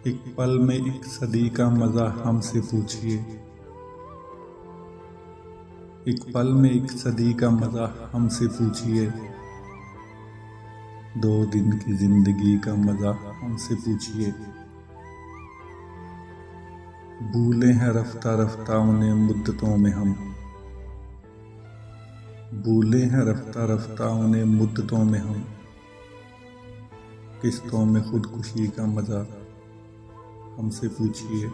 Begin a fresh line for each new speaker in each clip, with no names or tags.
एक पल में एक सदी का मज़ा हमसे पूछिए। एक पल में एक सदी का मज़ा हमसे पूछिए। 2 दिन की जिंदगी का मज़ा हमसे पूछिए। भूले हैं रफ्ता रफ्ता उन्हें मुद्दतों में हम। भूले हैं रफ्ता रफ्ता उन्हें मुद्दतों में हम। किस्तों में खुदकुशी का मज़ा हमसे पूछिए।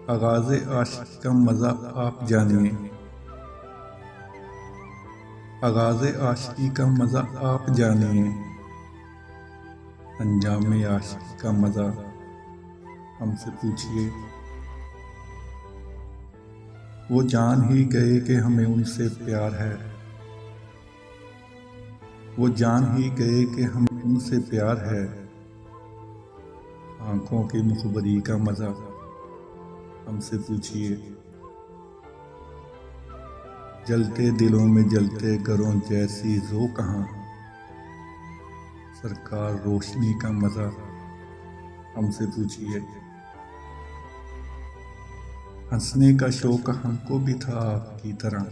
आगाज़े आशिकी का मज़ा आप जानिए। आगाज़े आशिकी का मज़ा आप जानिए। अंजामे आशिकी का मज़ा हमसे पूछिए। वो जान ही गए कि हमें उनसे प्यार है। वो जान ही गए कि हमें उनसे प्यार है। आंखों की मुखबरी का मज़ा हमसे पूछिए। जलते दिलों में जलते घरों जैसी ज़ो कहाँ। सरकार रोशनी का मज़ा हमसे पूछिए। हंसने का शौक हमको भी था आपकी तरह।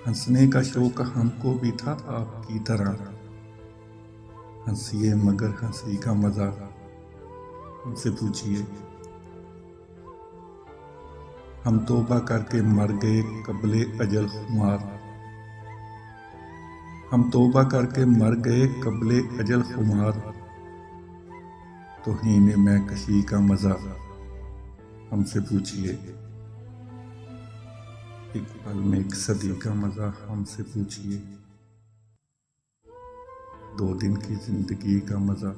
हंसने का शौक हमको भी था आपकी तरह। हंसिए मगर हंसी का मज़ा हमसे पूछिए। हम तौबा करके मर गए कब्ले अजल खुमार। हम तौबा करके मर गए कब्ले अजल खुमार। तौहीन महकशी का मज़ा हमसे पूछिए। एक पल में एक सदी का मज़ा हमसे पूछिए। 2 दिन की जिंदगी का मज़ा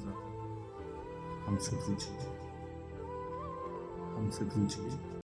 हमसे पूछिए। हमसे पूछिए।